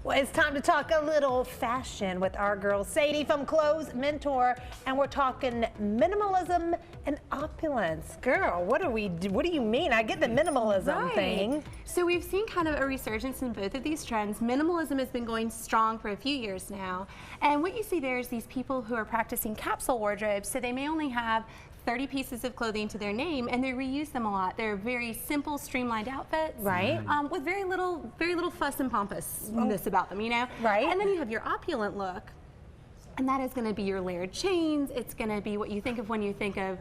Well, it's time to talk a little fashion with our girl Sadie from Clothes Mentor, and we're talking minimalism and opulence. Girl, what do you mean? I get the minimalism thing. So we've seen kind of a resurgence in both of these trends. Minimalism has been going strong for a few years now, and what you see there is these people who are practicing capsule wardrobes, so they may only have 30 pieces of clothing to their name, and they reuse them a lot. They're very simple, streamlined outfits, right? With very little fuss and pompousness about them, you know. Right. And then you have your opulent look, and that is going to be your layered chains. It's going to be what you think of when you think of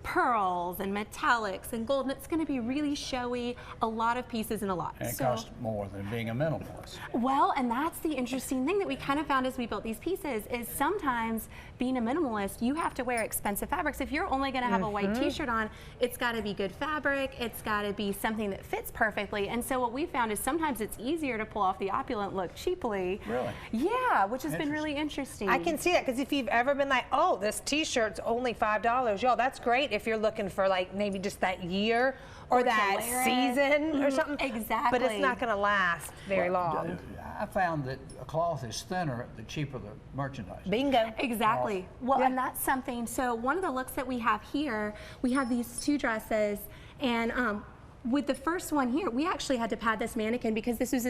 pearls and metallics and gold, and it's going to be really showy, a lot of pieces and a lot. And it costs more than being a minimalist. Well, and that's the interesting thing that we kind of found as we built these pieces is sometimes being a minimalist, you have to wear expensive fabrics. If you're only going to have a white t-shirt on, it's got to be good fabric, it's got to be something that fits perfectly, and so what we found is sometimes it's easier to pull off the opulent look cheaply. Really? Yeah, which has been really interesting. I can see that, because if you've ever been like, oh, this t-shirt's only $5, y'all, that's great if you're looking for like maybe just that year or that season or something. Exactly. But it's not going to last very long. I found that a cloth is thinner the cheaper the merchandise. Bingo. Exactly. Well, and that's something. So one of the looks that we have here, we have these two dresses, and with the first one here, we actually had to pad this mannequin because this was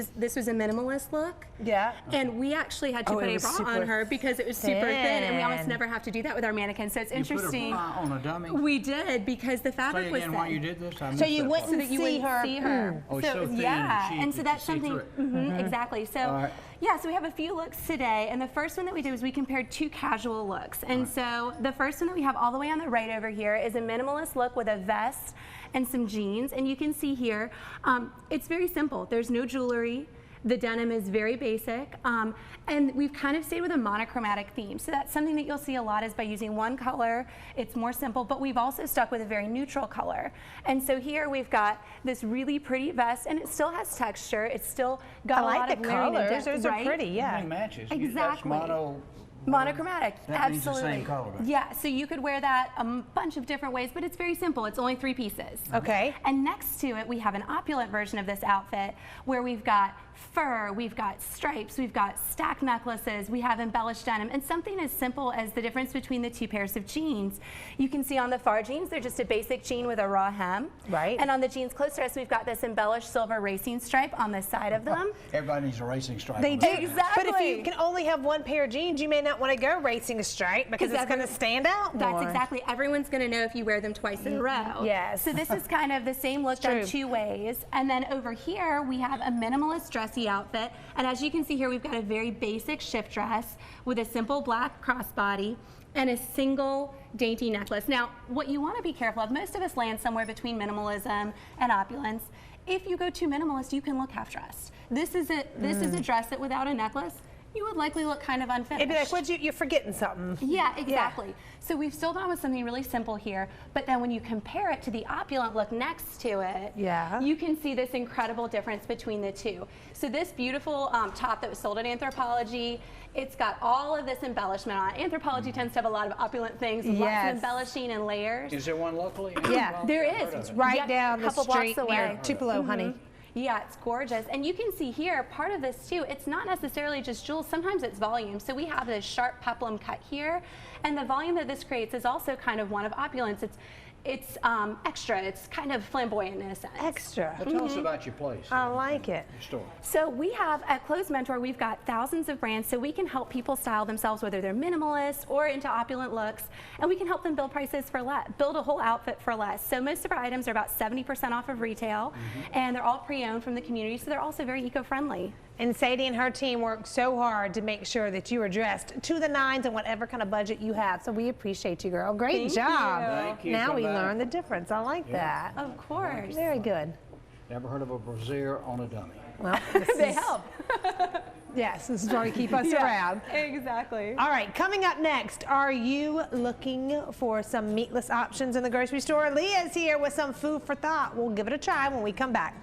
a minimalist look. Yeah. And we actually had to put a bra on her because it was super thin, and we almost never have to do that with our mannequin. So it's interesting. You put a bra on a dummy? We did, because the fabric was thin. why you did this? So you wouldn't so that you wouldn't see her. Oh, so thin and so that's something. Exactly. So yeah, so we have a few looks today, and the first one that we did was we compared two casual looks. And so the first one that we have all the way on the right over here is a minimalist look with a vest and some jeans, and you can see here, it's very simple. There's no jewelry. The denim is very basic, and we've kind of stayed with a monochromatic theme. So that's something that you'll see a lot is by using one color. It's more simple, but we've also stuck with a very neutral color. And so here we've got this really pretty vest, and it still has texture. It's still got a lot of layering and depth. Those are pretty, yeah. It matches. Exactly. That's monochromatic, that means the same color. Yeah, so you could wear that a bunch of different ways, but it's very simple. It's only 3 pieces. Okay. And next to it, we have an opulent version of this outfit where we've got fur, we've got stripes, we've got stack necklaces, we have embellished denim, and something as simple as the difference between the two pairs of jeans. You can see on the far jeans, they're just a basic jean with a raw hem. Right. And on the jeans close to us, we've got this embellished silver racing stripe on the side of them. Everybody needs a racing stripe. They do. Exactly. But if you can only have one pair of jeans, you may not want to go racing a stripe because it's going to stand out more. That's exactly. Everyone's going to know if you wear them twice in a row. Yes. So this is kind of the same look done 2 ways. And then over here, we have a minimalist dressy outfit. And as you can see here, we've got a very basic shift dress with a simple black crossbody and a single dainty necklace. Now, what you want to be careful of, most of us land somewhere between minimalism and opulence. If you go too minimalist, you can look half-dressed. This is a dress that without a necklace, you would likely look kind of unfinished. It'd be like, you're forgetting something. Yeah, exactly. Yeah. So we've still gone with something really simple here, but then when you compare it to the opulent look next to it, you can see this incredible difference between the two. So this beautiful top that was sold at Anthropologie, it's got all of this embellishment on it. Anthropologie tends to have a lot of opulent things, lots of embellishing and layers. Is there one locally? Yeah, there is. It's right down the street near Tupelo, honey. Yeah, it's gorgeous. And you can see here, part of this too, it's not necessarily just jewels, sometimes it's volume. So we have this sharp peplum cut here, and the volume that this creates is also kind of one of opulence. It's extra, it's kind of flamboyant in a sense. Extra. Well, tell us about your place. I like it. Your store. So we have, at Clothes Mentor, we've got thousands of brands, so we can help people style themselves, whether they're minimalist or into opulent looks, and we can help them build prices for less, build a whole outfit for less. So most of our items are about 70% off of retail, and they're all pre-owned from the community, so they're also very eco-friendly. And Sadie and her team work so hard to make sure that you are dressed to the nines and whatever kind of budget you have. So we appreciate you, girl. Great job. Thank you. Now we learn the difference. I like that. Of course. Very good. Never heard of a brassiere on a dummy. Well, they help. Yes, this is why we keep us around. Exactly. All right, coming up next, are you looking for some meatless options in the grocery store? Leah's here with some food for thought. We'll give it a try when we come back.